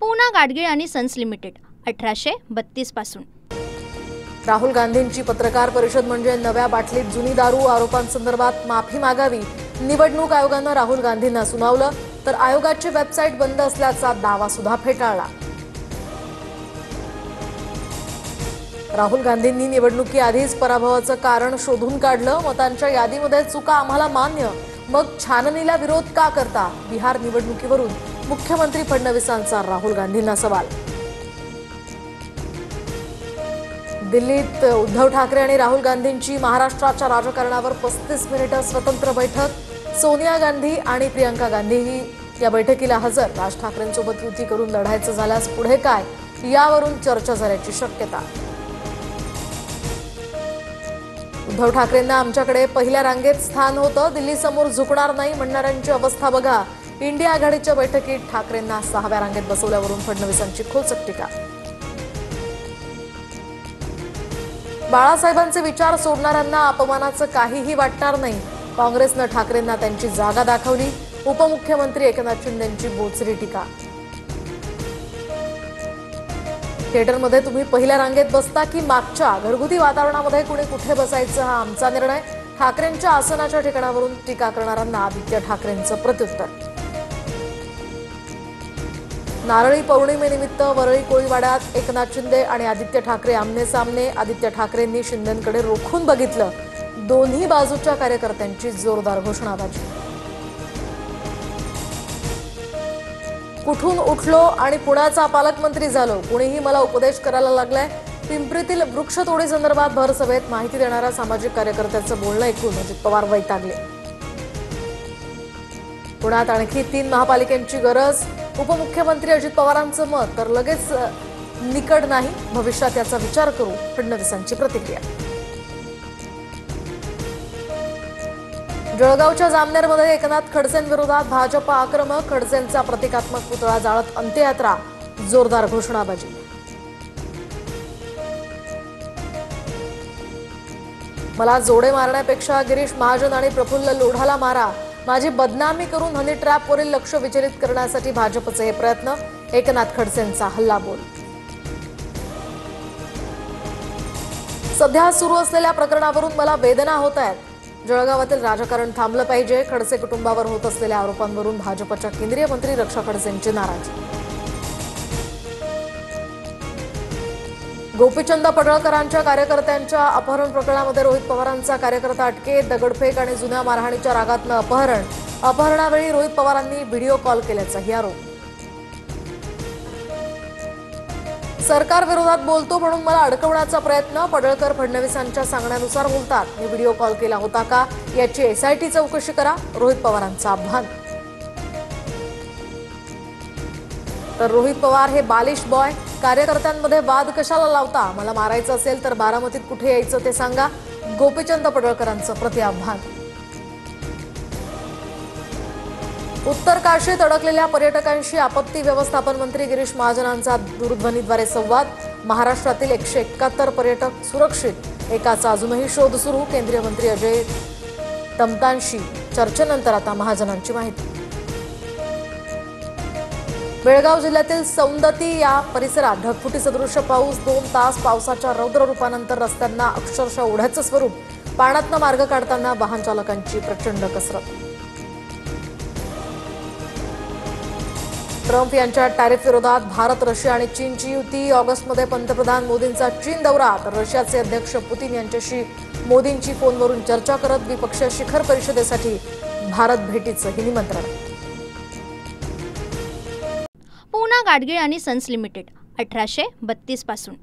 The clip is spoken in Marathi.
पूना गाडगीळ आणि सन्स लिमिटेड 1832 पासून। राहुल गांधींची पत्रकार परिषद म्हणजे नव्या बाटलीत जुनी दारू आरोपांसंदर्भात माफी मागावी। निवडणूक आयोगाने राहुल गांधींना सुनावलं तर आयोगाची वेबसाईट बंद असल्याचा दावा सुद्धा फेटाळला। राहुल गांधींनी निवडणुकीआधीच पराभवाचं कारण शोधून काढलं। मतांच्या यादीमध्ये चुका आम्हाला मान्य, मग छाननीला विरोध का करता? बिहार निवडणुकीवरून मुख्यमंत्री फडणवीसांचा राहुल गांधींना सवाल। दिल्लीत उद्धव ठाकरे आणि राहुल गांधींची महाराष्ट्राच्या राजकारणावर 35 मिनिटं स्वतंत्र बैठक। सोनिया गांधी आणि प्रियंका गांधीही या बैठकीला हजर। राज ठाकरेंसोबत युती करून लढायचं झाल्यास पुढे काय, यावरून चर्चा झाल्याची शक्यता। उद्धव ठाकरेंना आमच्याकडे पहिल्या रांगेत स्थान होतं, दिल्लीसमोर झुकणार नाही म्हणणाऱ्यांची अवस्था बघा। इंडिया आघाडीच्या बैठकीत ठाकरेंना 6व्या रांगेत बसवल्यावरून फडणवीसांची खोचक टीका। बाळासाहेबांचे विचार सोडणाऱ्यांना अपमानाचं काहीही वाटणार नाही। काँग्रेसनं ठाकरेंना त्यांची जागा दाखवली। उपमुख्यमंत्री एकनाथ शिंदेंची बोचरी टीका। थिएटरमध्ये तुम्ही पहिल्या रांगेत बसता की मागच्या? घरगुती वातावरणामध्ये कुणी कुठे बसायचं हा आमचा निर्णय। ठाकरेंच्या आसनाच्या ठिकाणावरून टीका करणाऱ्यांना आदित्य ठाकरेंचं प्रत्युत्तर। नारळी पौर्णिमेनिमित्त वरळी कोळीवाड्यात एकनाथ शिंदे आणि आदित्य ठाकरे आमने सामने। आदित्य ठाकरेंनी शिंदेंकडे रोखून बघितलं। दोन्ही बाजूच्या कार्यकर्त्यांची जोरदार घोषणाबाजी। कुठून उठलो आणि पुण्याचा पालकमंत्री झालो, कुणीही मला उपदेश करायला लागलाय। पिंपरीतील वृक्षतोडी संदर्भात भर सभेत माहिती देणाऱ्या सामाजिक कार्यकर्त्याचं बोलणं ऐकून अजित पवार वैतागले। पुण्यात आणखी 3 महापालिकांची गरज। उपमुख्यमंत्री अजित पवारांचं मत तर लगेच निकड नाही, भविष्यात याचा विचार करू, फडणवीसांची प्रतिक्रिया। जळगावच्या जामनेरमध्ये एकनाथ खडसेंविरोधात भाजप आक्रमक। खडसेंचा प्रतिकात्मक पुतळा जाळत अंत्ययात्रा, जोरदार घोषणाबाजी। मला जोडे मारण्यापेक्षा गिरीश महाजन आणि प्रफुल्ल लोढाला मारा। माझी बदनामी करून हनी ट्रॅपवरील लक्ष विचलित करण्यासाठी भाजपचे हे प्रयत्न। एकनाथ खडसेंचा हल्लाबोल। सध्या सुरू असलेल्या प्रकरणावरून मला वेदना होत आहेत। जळगावातील राजकारण थांबलं पाहिजे। खडसे कुटुंबावर होत असलेल्या आरोपांवरून भाजपच्या केंद्रीय मंत्री रक्षा खडसेंची नाराजी। गोपीचंद पडळकरांच्या कार्यकर्त्यांच्या अपहरण प्रकरणामध्ये रोहित पवारांचा कार्यकर्ता अटकेत। दगडफेक आणि जुन्या मारहाणीच्या रागातनं अपहरण। अपहरणावेळी रोहित पवारांनी व्हिडिओ कॉल केल्याचाही आरोप। सरकार विरोधात बोलतो म्हणून मला अडकवण्याचा प्रयत्न। पडळकर फडणवीसांच्या सांगण्यानुसार बोलतात। मी व्हिडिओ कॉल केला होता का, याची SIT चौकशी करा, रोहित पवारांचं आव्हान। तर रोहित पवार हे बालिश बॉय, कार्यकर्त्यांमध्ये वाद कशाला लावता? मला मारायचं असेल तर बारामतीत कुठे यायचं ते सांगा, गोपीचंद पडळकरांचं प्रतिआव्हान। उत्तर काशीत अडकलेल्या पर्यटकांशी आपत्ती व्यवस्थापन मंत्री गिरीश महाजनांचा दूरध्वनीद्वारे संवाद। महाराष्ट्रातील 171 पर्यटक सुरक्षित, एकाचा अजूनही शोध सुरू। केंद्रीय मंत्री अजय तमतांशी चर्चेनंतर आता महाजनांची माहिती। बेळगाव जिल्ह्यातील सौंदती या परिसरात ढगफुटी सदृश्य पाऊस। 2 तास पावसाच्या रौद्र रूपानंतर रस्त्यांना अक्षरशः ओढ्याचं स्वरूप। पाण्यातनं मार्ग काढताना वाहन चालकांची प्रचंड कसरत। ट्रम्प यांच्या टॅरिफ विरोधात भारत, रशिया आणि चीनची युती। ऑगस्टमध्ये पंतप्रधान मोदींचा चीन दौरा, तर रशियाचे अध्यक्ष पुतीन यांच्याशी मोदींची फोनवरून चर्चा करत द्विपक्षीय शिखर परिषदेसाठी भारत भेटीचंही निमंत्रण। पूना गाडगीळ आणि सन्स लिमिटेड 1832 पासून।